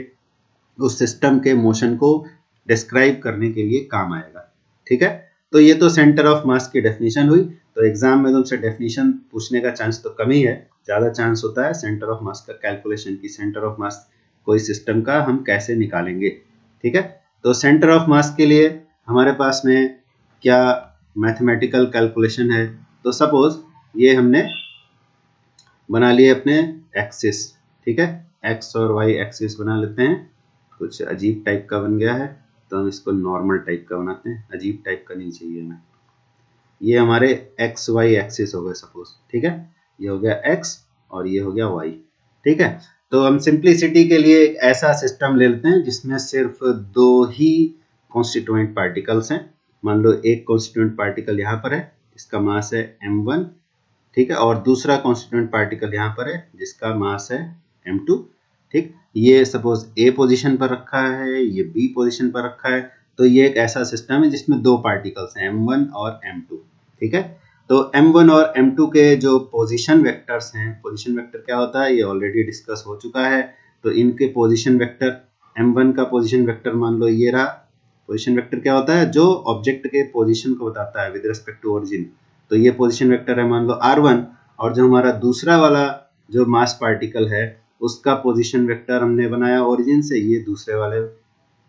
उस सिस्टम के मोशन को डिस्क्राइब करने के लिए काम आएगा, ठीक है। तो ये तो सेंटर ऑफ मास की डेफिनेशन हुई। तो एग्जाम में तुमसे डेफिनेशन पूछने का चांस तो कम ही है, ज़्यादा चांस होता है सेंटर ऑफ मास का कैलकुलेशन की, सेंटर ऑफ मास कोई सिस्टम का हम कैसे निकालेंगे। ठीक है, तो सेंटर ऑफ मास के लिए हमारे पास में क्या मैथमेटिकल कैलकुलेशन है। तो सपोज ये हमने बना लिए अपने एक्सिस, ठीक है, एक्स और वाई एक्सिस बना लेते हैं। कुछ अजीब टाइप का बन गया है तो हम इसको नॉर्मल टाइप का बनाते हैं, अजीब टाइप का नहीं चाहिए हमें। ये हमारे एक्स वाई एक्सिस हो गए सपोज, ठीक है, ये हो गया एक्स और ये हो गया वाई। ठीक है, तो हम सिंप्लिसिटी के लिए एक ऐसा सिस्टम ले लेते हैं जिसमें सिर्फ दो ही कॉन्स्टिट्यूएंट पार्टिकल्स हैं। मान लो एक कॉन्स्टिट्यूएंट पार्टिकल यहाँ पर है, इसका मास है m1, ठीक है, और दूसरा कॉन्स्टिट्यूएंट पार्टिकल यहाँ पर है जिसका मास है m2। ठीक, ये सपोज ए पोजीशन पर रखा है, ये बी पोजीशन पर रखा है, तो ये एक ऐसा सिस्टम है जिसमें दो पार्टिकल्स हैं m1 और m2। ठीक है, तो m1 और m2 के जो पोजीशन वेक्टर्स हैं, पोजीशन वेक्टर क्या होता है ये ऑलरेडी डिस्कस हो चुका है। तो इनके पोजीशन वेक्टर, m1 का पोजीशन वेक्टर मान लो ये रहा। पोजीशन वेक्टर क्या होता है, जो ऑब्जेक्ट के पोजीशन को बताता है विद रिस्पेक्ट टू ओरिजिन। तो ये पोजीशन वेक्टर है मान लो r1, और जो हमारा दूसरा वाला जो मास पार्टिकल है उसका पोजीशन वेक्टर हमने बनाया ओरिजिन से, ये दूसरे वाले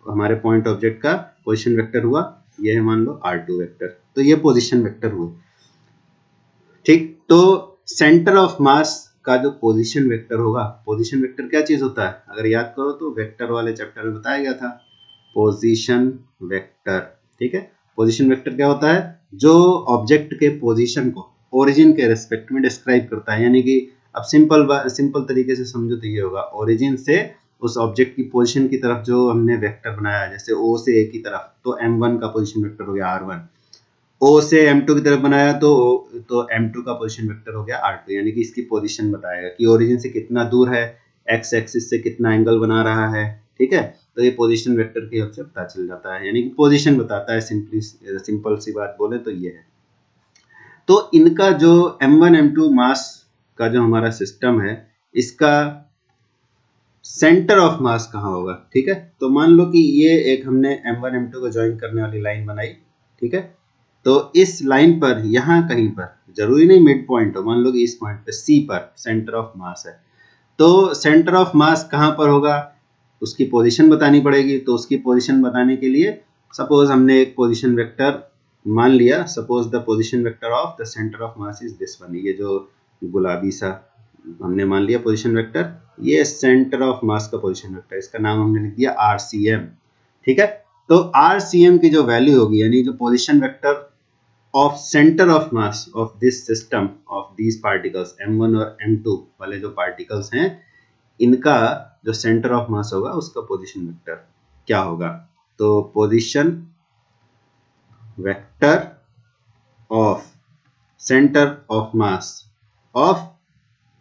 हमारे पॉइंट ऑब्जेक्ट का पोजीशन वेक्टर हुआ, ये है मान लो r2 वेक्टर। तो ये पोजीशन वेक्टर हुए। ठीक, तो सेंटर ऑफ मास का जो पोजीशन वेक्टर होगा, पोजीशन वेक्टर क्या चीज होता है अगर याद करो तो वेक्टर वाले चैप्टर में बताया गया था, पोजीशन वेक्टर। ठीक है, पोजीशन वेक्टर क्या होता है, जो ऑब्जेक्ट के पोजीशन को ओरिजिन के रेस्पेक्ट में डिस्क्राइब करता है। यानी कि अब सिंपल तरीके से समझो तो ये होगा, ओरिजिन से उस ऑब्जेक्ट की पोजीशन की तरफ जो हमने वेक्टर बनाया, जैसे ओ से ए की तरफ, तो m1 का पोजीशन वेक्टर हो गया r1, ओ से m2 की तरफ बनाया तो m2 का पोजीशन वेक्टर हो गया r2। यानी कि इसकी पोजीशन बताएगा कि ओरिजिन से कितना दूर है, x एक्सिस से कितना एंगल बना रहा है। ठीक है, तो ये पोजीशन वेक्टर की हेल्प से पता चल जाता है, यानी कि पोजीशन बताता है। सिंपल सी बात बोले तो ये है। तो इनका जो m1 m2 मास का जो हमारा सिस्टम है, इसका सेंटर ऑफ मास कहाँ होगा। ठीक है, तो मान लो कि ये एक हमने m1 m2 को ज्वाइन करने वाली लाइन बनाई। ठीक है, तो इस लाइन पर यहाँ कहीं पर, जरूरी नहीं मिड पॉइंट हो, मान लो कि इस पॉइंट पे C पर सेंटर ऑफ मास है। तो सेंटर ऑफ मास कहाँ पर होगा, उसकी पोजीशन बतानी पड़ेगी। तो उसकी पोजीशन बताने के लिए सपोज हमने एक पोजीशन वेक्टर मान लिया, suppose the position vector of the centre of mass is this one. ये जो गुलाबी सा हमने मान लिया पोजीशन वेक्टर, ये सेंटर ऑफ मास का पोजीशन वेक्टर, इसका नाम हमने लिख दिया RCM। ठीक है, तो RCM की जो वैल्यू होगी, यानी जो position vector of center of mass of this system of these particles m1 और m2 वाले जो particles हैं, इनका जो center of mass होगा उसका position vector क्या होगा। तो position vector of center of mass of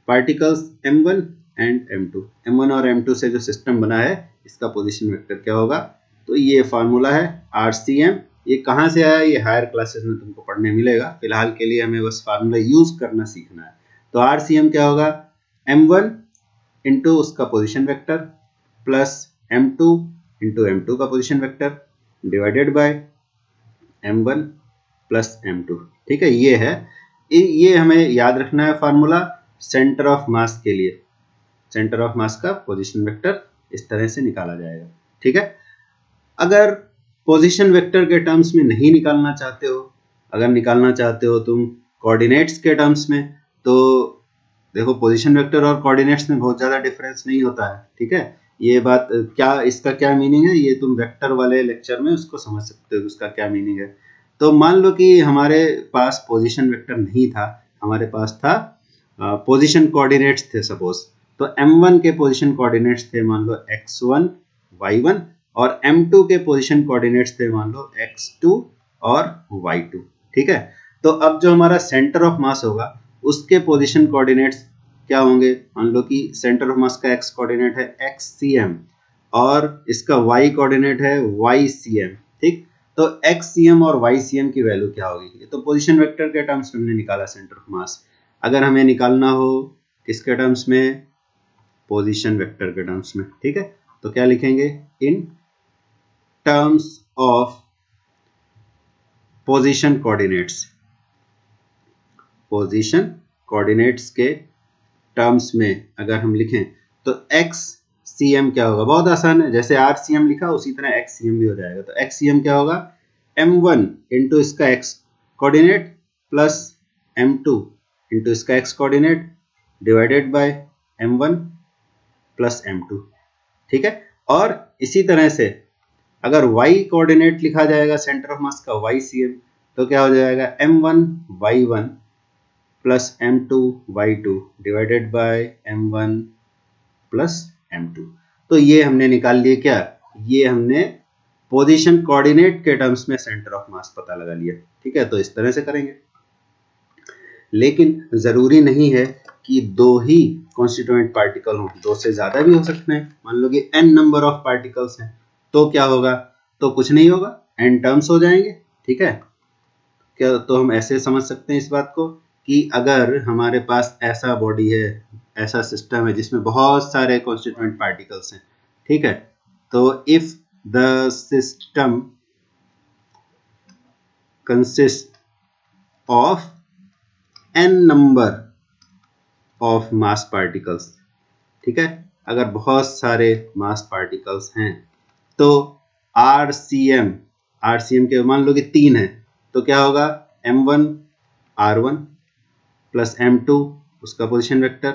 particles m1 and m2, m1 और m2 से जो सिस्टम बना है इसका पोजीशन वेक्टर क्या होगा। तो ये फार्मूला है RCM। ये कहाँ से आया, ये हायर क्लासेस में तुमको पढ़ने मिलेगा, फिलहाल के लिए हमें बस फार्मूला यूज करना सीखना है। तो RCM क्या होगा, m1 इंटू उसका position vector plus m2 into m2 का position vector divided by m1 plus m2। ठीक है, ये है, ये हमें याद रखना है फार्मूला सेंटर ऑफ मास के लिए। सेंटर ऑफ मास का पोजीशन वेक्टर इस तरह से निकाला जाएगा। ठीक है, अगर पोजीशन वेक्टर के टर्म्स में नहीं निकालना चाहते हो, अगर निकालना चाहते हो तुम कोऑर्डिनेट्स के टर्म्स में, तो देखो पोजीशन वेक्टर और कोऑर्डिनेट्स में बहुत ज्यादा डिफरेंस नहीं होता है। ठीक है, ये बात क्या, इसका क्या मीनिंग है ये तुम वेक्टर वाले लेक्चर में उसको समझ सकते हो, उसका क्या मीनिंग है। तो मान लो कि हमारे पास पोजीशन वेक्टर नहीं था, हमारे पास था पोजीशन कोऑर्डिनेट्स थे सपोज। तो m1 के पोजीशन कोऑर्डिनेट्स थे मान लो x1 y1, और m2 के पोजीशन कोऑर्डिनेट्स थे मान लो x2 और y2। ठीक है, तो अब जो हमारा सेंटर ऑफ मास होगा उसके पोजीशन कोऑर्डिनेट्स क्या होंगे, मान लो कि सेंटर ऑफ मास का x कोऑर्डिनेट है xcm और इसका y कोऑर्डिनेट है ycm। ठीक, तो xcm और ycm की वैल्यू क्या होगी, ये तो पोजीशन वेक्टर के टर्म्स में हमने निकाला सेंटर ऑफ मास। अगर हमें निकालना हो किसके टर्म्स में, पोजीशन वेक्टर के टर्म्स में। ठीक है, तो क्या लिखेंगे, in terms of position coordinates. Position coordinates के टर्म्स में अगर हम लिखें तो एक्स सी एम क्या होगा, बहुत आसान है, जैसे आर सी एम लिखा उसी तरह एक्स सी एम भी हो जाएगा। तो एक्स सी एम क्या होगा, m1 इंटू इसका x coordinate plus m2 into इसका x coordinate divided by m1 plus m2, ठीक है। और इसी तरह से अगर y कोऑर्डिनेट लिखा जाएगा सेंटर ऑफ मास का YCM, तो क्या हो जाएगा m1 y1 plus m2 y2 divided by m1 plus m2। तो ये हमने निकाल लिए क्या, ये हमने पोजीशन कोऑर्डिनेट के टर्म्स में सेंटर ऑफ मास पता लगा लिया, ठीक है। तो इस तरह से करेंगे, लेकिन जरूरी नहीं है कि दो ही कॉन्स्टिट्यूएंट पार्टिकल हो, दो से ज्यादा भी हो सकते हैं। मान लो कि n नंबर ऑफ पार्टिकल्स हैं, तो क्या होगा, तो कुछ नहीं होगा, n टर्म्स हो जाएंगे, ठीक है। क्या, तो हम ऐसे समझ सकते हैं इस बात को कि अगर हमारे पास ऐसा बॉडी है, ऐसा सिस्टम है जिसमें बहुत सारे कॉन्स्टिट्यूएंट पार्टिकल्स हैं, ठीक है, तो if the system consist of n number of mass particles, ठीक है, अगर बहुत सारे मास पार्टिकल्स हैं तो RCM के मान लो कि 3 है, तो क्या होगा m1 r1 प्लस m2 उसका पोजीशन वेक्टर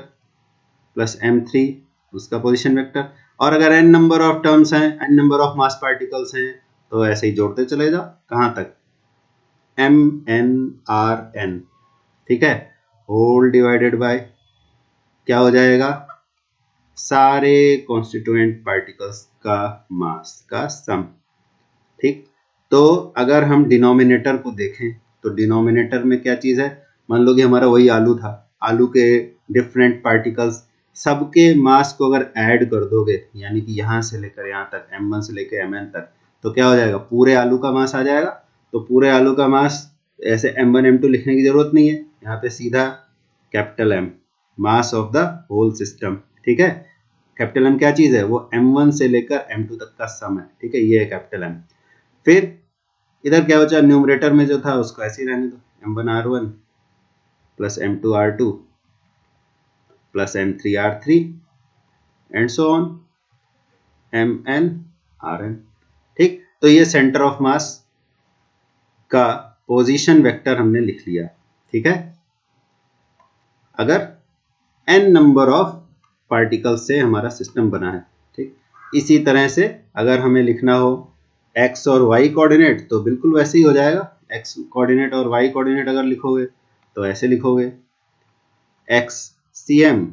प्लस m3 उसका पोजीशन वेक्टर। और अगर n नंबर ऑफ टर्म्स हैं, n number of mass particles हैं, तो ऐसे ही जोड़ते चले जाओ, कहां तक, mnrn, ठीक है, होल डिवाइडेड बाय क्या हो जाएगा, सारे कॉन्स्टिट्यूएंट पार्टिकल्स का मास का सम, ठीक। तो अगर हम डिनोमिनेटर को देखें तो डिनोमिनेटर में क्या चीज है, मान लो कि हमारा वही आलू था, आलू के डिफरेंट पार्टिकल्स, सबके मास को अगर ऐड कर दोगे, यानी कि यहां से लेकर यहां तक m1 से लेकर mn तक, तो क्या हो जाएगा, पूरे आलू का मास आ जाएगा। तो पूरे आलू का मास ऐसे m1 m2 लिखने की जरूरत नहीं है, यहाँ पे सीधा capital M, mass of the whole system, ठीक है। कैपिटल M क्या चीज है, वो m1 से लेकर m2 तक का सम है, ठीक है, ये है कैपिटल M। फिर इधर क्या बचा, न्यूमरेटर में जो था उसको ऐसे ही रहने दो, m1 r1 plus m2 r2 plus m3 r3 and so on mn rn, ठीक। तो ये सेंटर ऑफ मास का पोजीशन वेक्टर हमने लिख लिया, ठीक है, अगर n नंबर ऑफ पार्टिकल से हमारा सिस्टम बना है, ठीक। इसी तरह से अगर हमें लिखना हो x और y कोऑर्डिनेट, तो बिल्कुल वैसे ही हो जाएगा, x कोऑर्डिनेट और y कोऑर्डिनेट अगर लिखोगे तो ऐसे लिखोगे, x cm,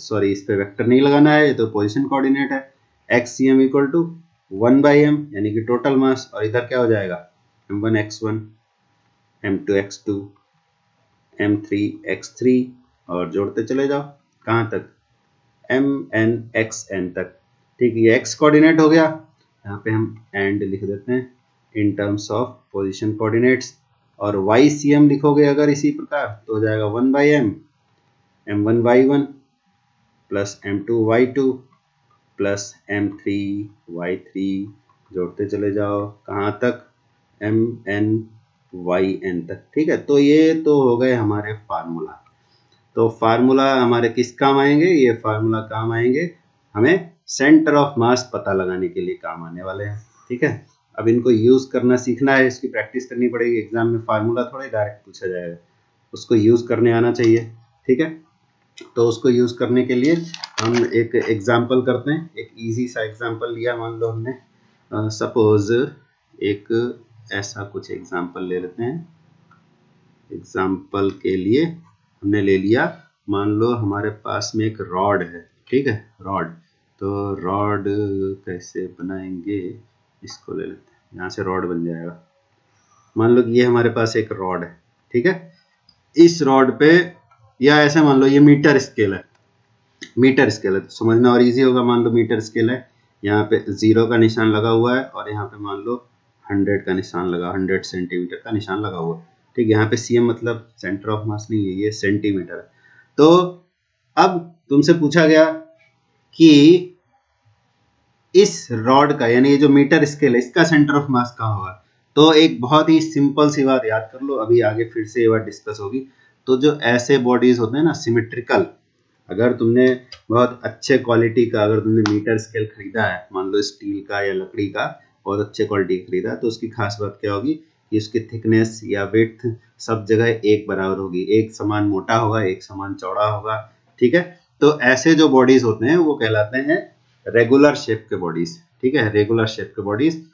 सॉरी इस पे वेक्टर नहीं लगाना है, ये तो पोजीशन कोऑर्डिनेट है, x cm equal to 1/m यानी कि टोटल मास, और इधर क्या हो जाएगा m1 x1 m2 x2 m3 x3 और जोड़ते चले जाओ, कहां तक, mn xn तक, ठीक। ये x कोऑर्डिनेट हो गया, यहाँ पे हम एंड लिख देते हैं in terms of position coordinates, और YCM लिखोगे अगर इसी प्रकार तो हो जाएगा 1/m m1 y1 plus m2 y2 plus m3 y3, जोड़ते चले जाओ कहां तक, mn yn तक, ठीक है। तो ये तो हो गए हमारे फार्मूला। तो फार्मूला हमारे किस काम आएंगे, ये फार्मूला काम आएंगे हमें सेंटर ऑफ मास पता लगाने के लिए काम आने वाले हैं, ठीक है। अब इनको यूज करना सीखना है, इसकी प्रैक्टिस करनी पड़ेगी, एग्जाम में फार्मूला थोड़ा डायरेक्ट पूछा जाएगा, उसको यूज करने आना चाहिए, ठीक है। तो उसको यूज करने के लिए हम एक एग्जाम्पल करते हैं, एक इजी सा एग्जाम्पल लिया, मान लो हमने सपोज एक ऐसा कुछ एग्जाम्पल ले लेते हैं। एग्जाम्पल के लिए हमने ले लिया, मान लो हमारे पास में एक रॉड है, ठीक है, रॉड। तो रॉड कैसे बनाएंगे, इसको ले लेते हैं, यहाँ से रॉड बन जाएगा। मान लो कि ये हमारे पास एक रॉड है, ठीक है। इस रॉड पे, या ऐसे मान लो ये मीटर स्केल है, मीटर स्केल है तो समझना और इजी होगा। मान लो मीटर स्केल है, यहाँ पे 0 का निशान लगा हुआ है और यहाँ पे मान लो 100 का निशान लगा, 100 सेंटीमीटर का निशान लगा हुआ है, ठीक। यहाँ पे cm मतलब सेंटर ऑफ मास नहीं है, ये सेंटीमीटर है। तो अब तुमसे पूछा गया कि इस रॉड का, यानी ये जो मीटर स्केल है, इसका सेंटर ऑफ मास कहाँ होगा। तो एक बहुत ही सिंपल सी बात याद कर लो, अभी आगे फिर से ये बात डिस्कस होगी। तो जो ऐसे बॉडीज होते हैं ना सिमेट्रिकल, अगर तुमने बहुत अच्छे क्वालिटी का, अगर तुमने मीटर स्केल खरीदा है, मान लो स्टील का या लकड़ी का, बहुत अच्छे क्वालिटी खरीदा, तो उसकी खास बात क्या होगी कि उसकी थिकनेस या विड्थ सब जगह एक बराबर होगी, एक समान मोटा होगा, एक समान चौड़ा होगा, ठीक है। तो ऐसे जो बॉडीज होते हैं वो कहलाते हैं रेगुलर शेप के बॉडीज, ठीक है, रेगुलर शेप के बॉडीज।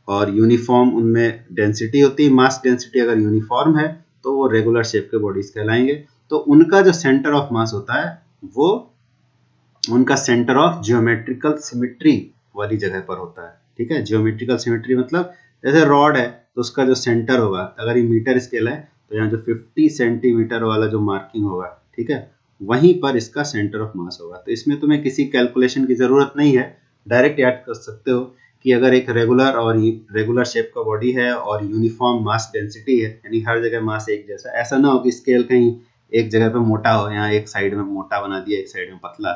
और यूनिफॉर्म उनमें डेंसिटी होती है, मास डेंसिटी अगर यूनिफॉर्म है तो वो रेगुलर शेप के बॉडीज कहलाएंगे। तो उनका जो सेंटर ऑफ मास होता है वो उनका सेंटर ऑफ जियोमेट्रिकल सिमेट्री वाली जगह पर होता है, ठीक है। जियोमेट्रिकल सिमेट्री मतलब जैसे रॉड है तो उसका जो सेंटर होगा, अगर ये मीटर स्केल है तो यहाँ जो 50 सेंटीमीटर वाला जो मार्किंग होगा, ठीक है, वहीं पर इसका सेंटर ऑफ मास होगा। तो इसमें तुम्हें किसी कैलकुलेशन की जरूरत नहीं है, डायरेक्ट याद कर सकते हो कि अगर एक रेगुलर शेप का बॉडी है और यूनिफॉर्म मास डेंसिटी है, यानी हर जगह मास एक जैसा, ऐसा ना हो कि स्केल कहीं एक जगह पे मोटा हो, यहाँ एक साइड में मोटा बना दिया, एक साइड में पतला,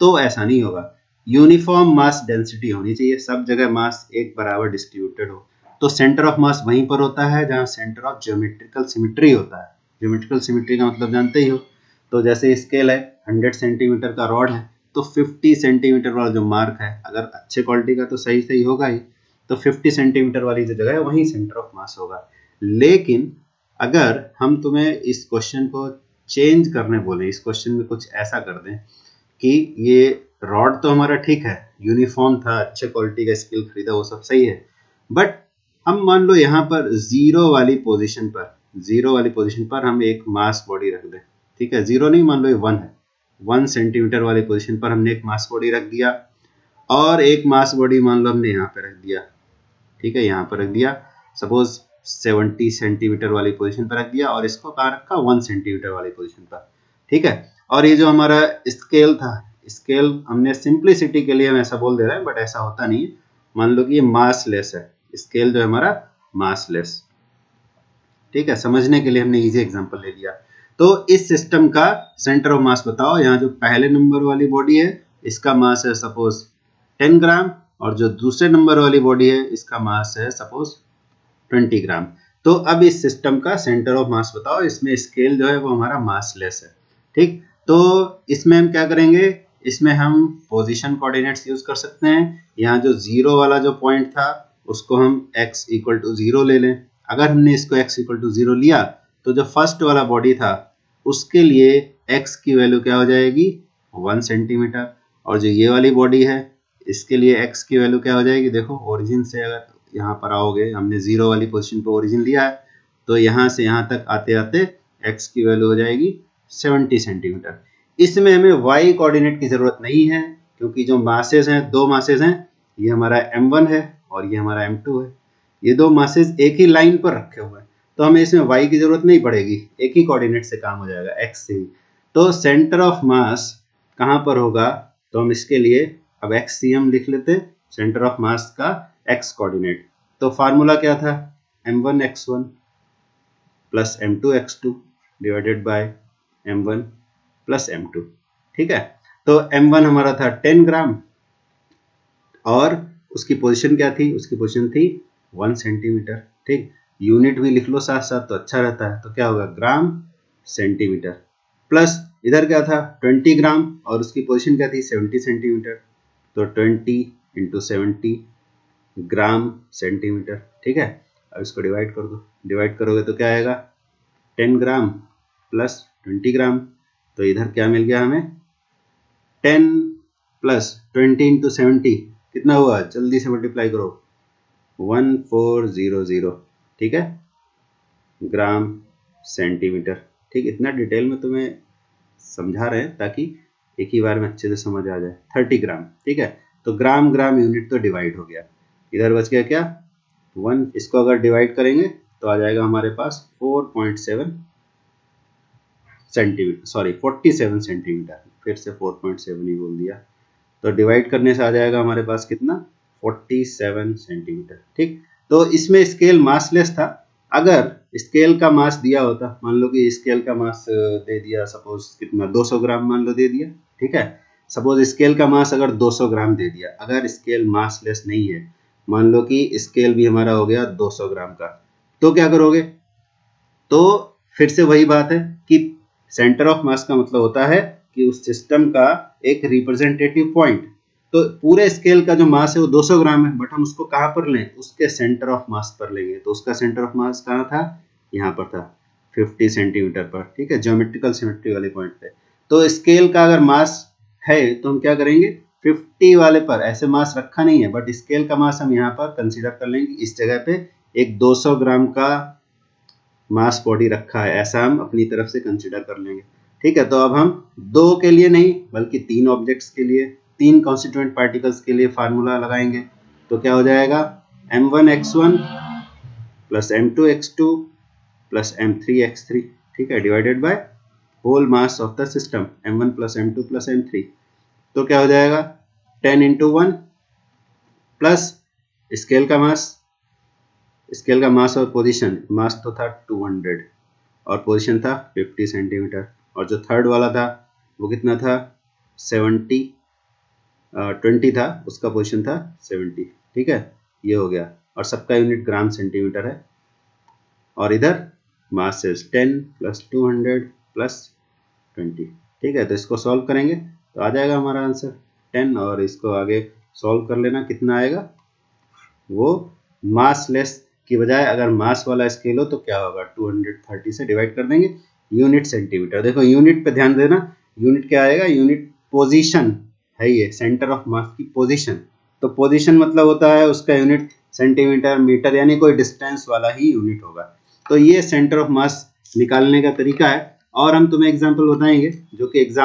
तो ऐसा नहीं होगा। यूनिफॉर्म मास डेंसिटी होनी चाहिए, सब जगह मास एक बराबर डिस्ट्रीब्यूटेड हो। तो सेंटर ऑफ मास वहीं पर होता है जहां सेंटर ऑफ ज्योमेट्रिकल सिमेट्री होता है। ज्योमेट्रिकल सिमेट्री का मतलब जानते ही हो। तो जैसे स्केल है, 100 सेंटीमीटर का रॉड है, तो 50 सेंटीमीटर वाला जो मार्क है, अगर अच्छे क्वालिटी का तो सही सही होगा ही, तो 50 सेंटीमीटर वाली जो जगह है वहीं सेंटर ऑफ मास होगा। लेकिन अगर हम तुम्हें इस क्वेश्चन को चेंज करने बोले, इस क्वेश्चन में कुछ ऐसा कर दें कि ये रॉड तो हमारा ठीक है, यूनिफॉर्म था, अच्छे क्वालिटी का स्केल खरीदा, वो सब सही है, बट हम मान लो यहाँ पर जीरो वाली पोजीशन पर हम एक मास बॉडी रख दें, ठीक है, जीरो नहीं, मान लो ये 1 है, 1 सेंटीमीटर वाली पोजीशन पर हमने एक मास बॉडी रख दिया, और एक मास बॉडी मान लो हमने यहाँ पे रख दिया, ठीक है, यहाँ पर रख दिया, सपोज 70 सेंटीमीटर वाली पोजीशन पर रख दिया, और इसको कहाँ रखा, 1 सेंटीमीटर वाली पोजीशन पर, ठीक है। और ये जो हमारा स्केल था, स्केल हमने सिंप्लिसिटी के लिए हम ऐसा बोल दे रहे हैं, बट ऐसा होता नहीं है। मान लो कि ये मासलेस है, स्केल जो है हमारा मासलेस, ठीक है, समझने के लिए हमने इजी एग्जांपल ले लिया। तो इस सिस्टम का सेंटर ऑफ मास बताओ। यहाँ जो पहले नंबर वाली बॉडी है इसका मास है सपोज 10 ग्राम, और जो दूसरे नंबर वाली बॉडी है इसका मास है सपोज 20 ग्राम। तो अब इस सिस्टम का सेंटर ऑफ मास बताओ। इसमें स्केल जो है वो हमारा मासलेस है, ठीक। तो इसमें हम क्या करेंगे, इसमें हम पोजीशन कोऑर्डिनेट्स यूज कर सकते हैं। यहाँ जो जीरो वाला जो पॉइंट था उसको हम x इक्वल टू 0 ले लें। अगर हमने इसको x इक्वल टू 0 लिया तो जो फर्स्ट वाला बॉडी था उसके लिए x की वैल्यू क्या हो जाएगी, 1 सेंटीमीटर, और जो ये वाली बॉडी है इसके लिए x की वैल्यू क्या हो जाएगी, देखो ओरिजिन से अगर यहाँ पर आओगे, हमने 0 वाली पोजीशन पे ओरिजिन लिया है, तो यहाँ से यहाँ तक आते आते x की वैल्यू हो जाएगी 70 सेंटीमीटर। इसमें हमें y कोऑर्डिनेट की जरूरत नहीं है, क्योंकि जो मासेस हैं, दो मासेस हैं, ये हमारा m1 है और ये हमारा m2 है। ये दो मासेस एक ही लाइन पर रखे हुए हैं, तो हमें इसमें y की जरूरत नहीं पड़ेगी, एक ही कोऑर्डिनेट से काम हो जाएगा, x से ही। तो सेंटर ऑफ मास कहाँ पर होगा, तो हम इसके लिए अब xcm लिख लेते हैं, सेंटर ऑफ मास का x कोऑर्डिनेट। तो फार्मूला क्या था, m1 x1 plus m2 x2 divided by m1 plus m2, ठीक है। तो m1 हमारा था 10 ग्राम, और उसकी पोजीशन क्या थी, उसकी पोजीशन थी 1 सेंटीमीटर, ठीक। यूनिट भी लिख लो साथ साथ तो अच्छा रहता है, तो क्या होगा, ग्राम सेंटीमीटर, प्लस इधर क्या था 20 ग्राम, और उसकी पोजीशन क्या थी 70 सेंटीमीटर, तो 20 इंटू 70 ग्राम सेंटीमीटर, ठीक है। अब इसको डिवाइड कर दो, डिवाइड करोगे तो क्या आएगा, 10 ग्राम प्लस 20 ग्राम, तो इधर क्या मिल गया हमें, 10 प्लस 20 इंटू 70 कितना हुआ, जल्दी से मल्टीप्लाई करो, 1400, ठीक है, ग्राम सेंटीमीटर, ठीक। इतना डिटेल में तुम्हें समझा रहे हैं ताकि एक ही बार में अच्छे से समझ आ जाए। 30 ग्राम, ठीक है। तो ग्राम ग्राम यूनिट तो डिवाइड हो गया, इधर बच गया क्या 1, इसको अगर डिवाइड करेंगे तो आ जाएगा हमारे पास 4.7 सेंटीमीटर, सॉरी 47 सेंटीमीटर, फिर से 4.7 ही बोल दिया, तो डिवाइड करने से आ जाएगा हमारे पास कितना, 47 सेंटीमीटर, ठीक। तो इसमें स्केल मासलेस था। अगर स्केल का मास दिया होता, मान लो कि स्केल का मास दे दिया सपोज कितना, 200 ग्राम मान लो दे दिया, ठीक है। सपोज स्केल का मास अगर 200 ग्राम दे दिया, अगर स्केल मासलेस नहीं है, मान लो कि स्केल भी हमारा हो गया 200 ग्राम का, तो क्या करोगे, तो फिर से वही बात है कि सेंटर ऑफ मास का मतलब होता है कि उस सिस्टम का एक रिप्रेजेंटेटिव पॉइंट। तो पूरे स्केल का जो मास है वो 200 ग्राम है, बट हम उसको कहाँ पर लें, उसके सेंटर ऑफ मास पर लेंगे। तो उसका सेंटर ऑफ मास कहाँ था, यहाँ पर था 50 सेंटीमीटर पर, ठीक है, ज्योमेट्रिकल सिमेट्री वाले पॉइंट पे। तो स्केल का अगर मास है तो हम क्या करेंगे, 50 वाले पर, ऐसे मास रखा नहीं है बट स्केल का मास हम यहाँ पर कंसीडर कर लेंगे, इस जगह पे एक 200 ग्राम का मास बॉडी रखा है, ऐसा हम अपनी तरफ से कंसीडर कर लेंगे, ठीक है। तो अब हम 2 के लिए नहीं बल्कि 3 ऑब्जेक्ट्स के लिए, 3 कॉन्स्टिट्यूएंट पार्टिकल्स के लिए फार्मूला लगाएंगे। तो क्या हो जाएगा, m1x1 plus m2x2 plus m3x3, ठीक है, divided by whole mass of the system m1 plus m2 plus m3। तो क्या हो जाएगा 10 इंटू 1 प्लस स्केल का मास और पोजीशन, मास तो था 200 और पोजीशन था 50 सेंटीमीटर, और जो थर्ड वाला था वो कितना था 20 था, उसका पोजीशन था 70, ठीक है, ये हो गया। और सबका यूनिट ग्राम सेंटीमीटर है, और इधर मास इज 10 प्लस 200 प्लस 20, ठीक है। तो इसको सॉल्व करेंगे तो आ जाएगा हमारा आंसर 10, और इसको आगे सॉल्व कर लेना, कितना आएगा, वो मास लेस की बजाय अगर मास वाला स्केल हो तो क्या होगा, 230 से डिवाइड कर देंगे, यूनिट सेंटीमीटर। देखो यूनिट पे ध्यान देना, यूनिट क्या आएगा, यूनिट पोजीशन है, ये सेंटर ऑफ मास की पोजीशन। तो पोजीशन मतलब होता है उसका यूनिट सेंटीमीटर, मीटर, यानी कोई डिस्टेंस वाला ही यूनिट होगा। तो ये सेंटर ऑफ मास निकालने का तरीका है, और हम तुम्हें एग्जाम्पल बताएंगे जो कि एग्जाम